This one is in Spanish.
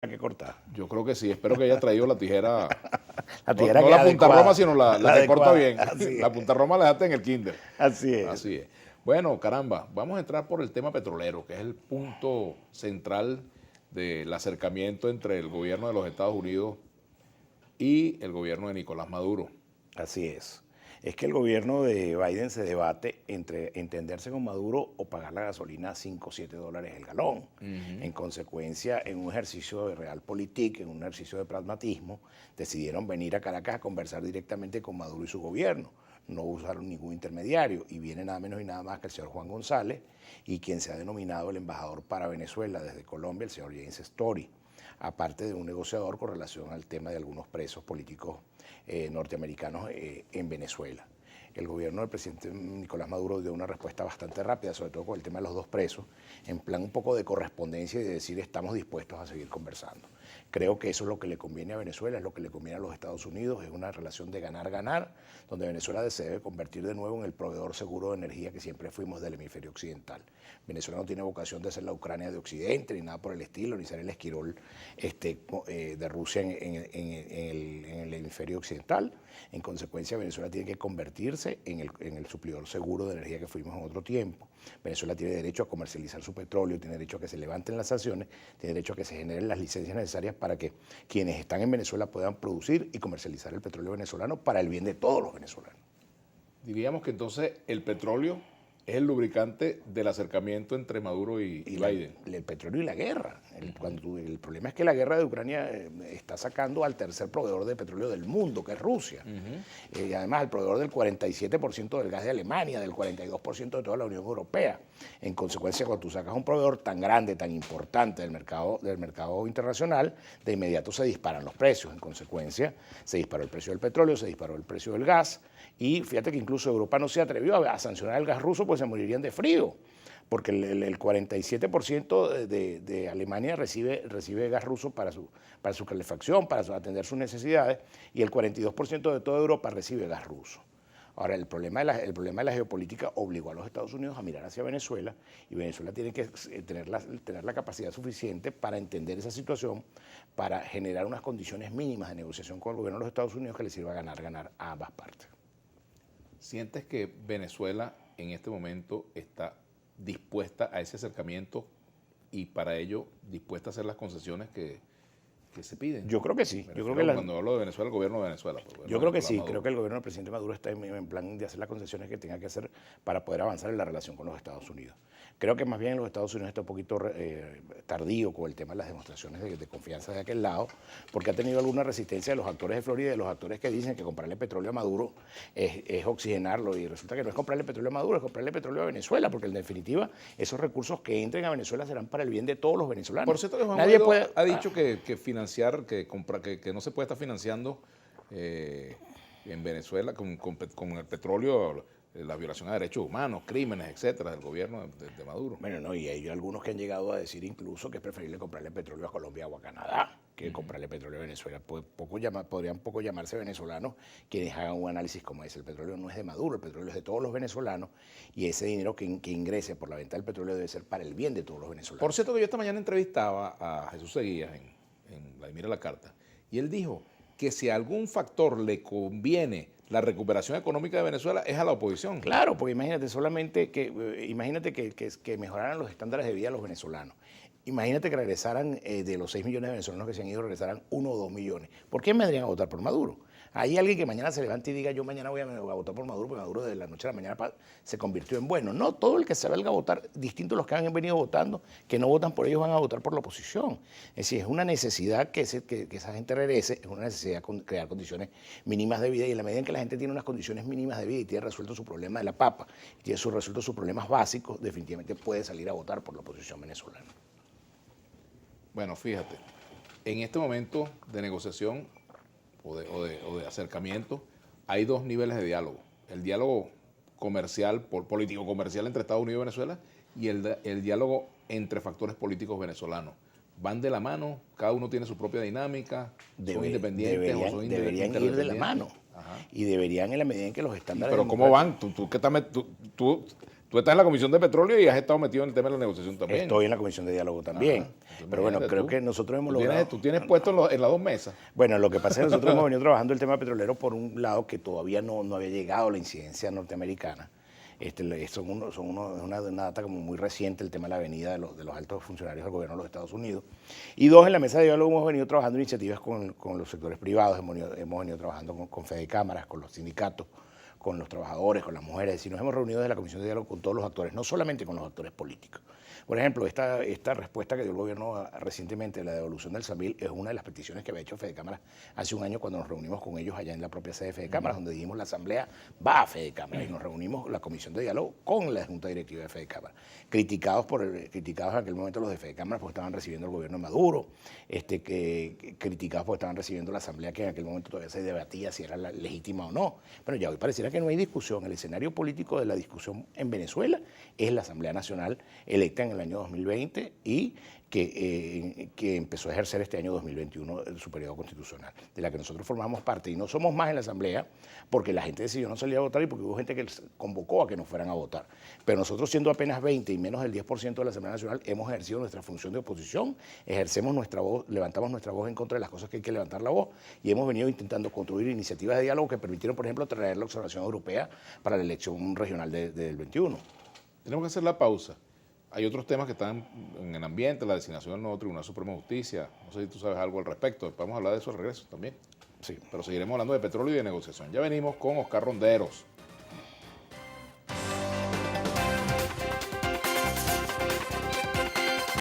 que cortar. Yo creo que sí, espero que haya traído la tijera. La tijera No que la es punta adecuada, roma, sino la que corta adecuada. bien. Así La es. punta roma la dejaste en el kinder. Así es. Así es. Bueno, caramba, vamos a entrar por el tema petrolero, que es el punto central del acercamiento entre el gobierno de los Estados Unidos y el gobierno de Nicolás Maduro. Así es. Es que el gobierno de Biden se debate entre entenderse con Maduro o pagar la gasolina a 5 o 7 dólares el galón. En consecuencia, en un ejercicio de realpolitik, en un ejercicio de pragmatismo, decidieron venir a Caracas a conversar directamente con Maduro y su gobierno. No usaron ningún intermediario y viene nada menos y nada más que el señor Juan González y quien se ha denominado el embajador para Venezuela desde Colombia, el señor James Story, aparte de un negociador con relación al tema de algunos presos políticos norteamericanos en Venezuela. El gobierno del presidente Nicolás Maduro dio una respuesta bastante rápida, sobre todo con el tema de los dos presos, en plan un poco de correspondencia y de decir estamos dispuestos a seguir conversando. Creo que eso es lo que le conviene a Venezuela, es lo que le conviene a los Estados Unidos, es una relación de ganar-ganar, donde Venezuela se debe convertir de nuevo en el proveedor seguro de energía que siempre fuimos del hemisferio occidental. Venezuela no tiene vocación de ser la Ucrania de Occidente, ni nada por el estilo, ni ser el Esquirol de Rusia en el hemisferio occidental. En consecuencia, Venezuela tiene que convertirse en el suplidor seguro de energía que fuimos en otro tiempo. Venezuela tiene derecho a comercializar su petróleo, tiene derecho a que se levanten las sanciones, tiene derecho a que se generen las licencias necesarias para que quienes están en Venezuela puedan producir y comercializar el petróleo venezolano para el bien de todos los venezolanos. Diríamos que entonces el petróleo es el lubricante del acercamiento entre Maduro y Biden. El petróleo y la guerra. El problema es que la guerra de Ucrania está sacando al tercer proveedor de petróleo del mundo, que es Rusia. Y además el proveedor del 47% del gas de Alemania, del 42% de toda la Unión Europea. En consecuencia, cuando tú sacas un proveedor tan grande, tan importante del mercado internacional, de inmediato se disparan los precios. En consecuencia, se disparó el precio del petróleo, se disparó el precio del gas. Y fíjate que incluso Europa no se atrevió a sancionar el gas ruso, pues se morirían de frío, porque el 47% de Alemania recibe gas ruso para su calefacción, para atender sus necesidades, y el 42% de toda Europa recibe gas ruso. Ahora, el problema de la geopolítica obligó a los Estados Unidos a mirar hacia Venezuela, y Venezuela tiene que tener la capacidad suficiente para entender esa situación, para generar unas condiciones mínimas de negociación con el gobierno de los Estados Unidos que les sirva a ganar a ambas partes. ¿Sientes que Venezuela en este momento está dispuesta a ese acercamiento y para ello dispuesta a hacer las concesiones que se piden? Yo creo que sí. Cuando hablo de Venezuela, el gobierno de Venezuela. Yo creo que sí. Creo que el gobierno del presidente Maduro está en plan de hacer las concesiones que tenga que hacer para poder avanzar en la relación con los Estados Unidos. Creo que más bien los Estados Unidos está un poquito tardío con el tema de las demostraciones de confianza de aquel lado, porque ha tenido alguna resistencia de los actores de Florida y de los actores que dicen que comprarle petróleo a Maduro es oxigenarlo, y resulta que no es comprarle petróleo a Maduro, es comprarle petróleo a Venezuela, porque en definitiva esos recursos que entren a Venezuela serán para el bien de todos los venezolanos. Por cierto, que Juan Guaidó ha dicho que financiar, que no se puede estar financiando en Venezuela con el petróleo la violación a derechos humanos, crímenes, etcétera, del gobierno de Maduro. Bueno, no, y hay algunos que han llegado a decir incluso que es preferible comprarle petróleo a Colombia o a Canadá que comprarle petróleo a Venezuela. Podrían poco llamarse venezolanos quienes hagan un análisis como ese. El petróleo no es de Maduro, el petróleo es de todos los venezolanos, y ese dinero que ingrese por la venta del petróleo debe ser para el bien de todos los venezolanos. Por cierto, que yo esta mañana entrevistaba a Jesús Seguías en Vladimir La Carta, y él dijo que si a algún factor le conviene la recuperación económica de Venezuela es a la oposición. Claro, porque imagínate que mejoraran los estándares de vida de los venezolanos. Imagínate que regresaran de los 6 millones de venezolanos que se han ido, regresaran 1 o 2 millones. ¿Por qué me vendrían a votar por Maduro? Hay alguien que mañana se levante y diga, yo mañana voy a votar por Maduro, porque Maduro de la noche a la mañana se convirtió en bueno. No, todo el que se valga a votar, distintos los que han venido votando, que no votan por ellos, van a votar por la oposición. Es decir, es una necesidad que esa gente regrese, es una necesidad de crear condiciones mínimas de vida, y en la medida en que la gente tiene unas condiciones mínimas de vida y tiene resuelto su problema de la papa, y tiene resuelto sus problemas básicos, definitivamente puede salir a votar por la oposición venezolana. Bueno, fíjate, en este momento de negociación o de acercamiento, hay dos niveles de diálogo. El diálogo comercial, político-comercial entre Estados Unidos y Venezuela, y el diálogo entre factores políticos venezolanos. Van de la mano, cada uno tiene su propia dinámica, son independientes o son deberían ir de la mano. Ajá. Y deberían, en la medida en que los estándares... Pero ¿cómo van? Tú Tú estás en la Comisión de Petróleo y has estado metido en el tema de la negociación también. Estoy en la Comisión de Diálogo también. Pero bueno, creo que nosotros hemos logrado... Tú tienes puesto en las dos mesas. Bueno, lo que pasa es que nosotros hemos venido trabajando el tema petrolero por un lado que todavía no había llegado la incidencia norteamericana. Una data como muy reciente, el tema de la venida de los altos funcionarios del gobierno de los Estados Unidos. Y dos, en la mesa de diálogo hemos venido trabajando iniciativas con los sectores privados, hemos venido trabajando con Fede Cámaras, con los sindicatos, con los trabajadores, con las mujeres. Es decir, nos hemos reunido desde la Comisión de Diálogo con todos los actores, no solamente con los actores políticos. Por ejemplo, esta respuesta que dio el gobierno recientemente de la devolución del SAMIL es una de las peticiones que había hecho Fede Cámaras hace un año cuando nos reunimos con ellos allá en la propia sede de Fede Cámaras, donde dijimos la asamblea va a Fede Cámaras y nos reunimos la Comisión de Diálogo con la Junta Directiva de Fede Cámaras. Criticados en aquel momento los de Fede Cámaras porque estaban recibiendo el gobierno de Maduro, criticados porque estaban recibiendo la asamblea que en aquel momento todavía se debatía si era legítima o no. Pero ya hoy pareciera que no hay discusión. El escenario político de la discusión en Venezuela es la Asamblea Nacional electa en el año 2020 y que empezó a ejercer este año 2021 su periodo constitucional, de la que nosotros formamos parte y no somos más en la Asamblea porque la gente decidió no salir a votar y porque hubo gente que convocó a que no fueran a votar. Pero nosotros, siendo apenas 20 y menos del 10% de la Asamblea Nacional, hemos ejercido nuestra función de oposición, ejercemos nuestra voz, levantamos nuestra voz en contra de las cosas que hay que levantar la voz y hemos venido intentando construir iniciativas de diálogo que permitieron, por ejemplo, traer la observación europea para la elección regional del 21. Tenemos que hacer la pausa. Hay otros temas que están en el ambiente, la designación del nuevo Tribunal Supremo de Justicia. No sé si tú sabes algo al respecto. Vamos a hablar de eso al regreso también. Sí, pero seguiremos hablando de petróleo y de negociación. Ya venimos con Oscar Ronderos.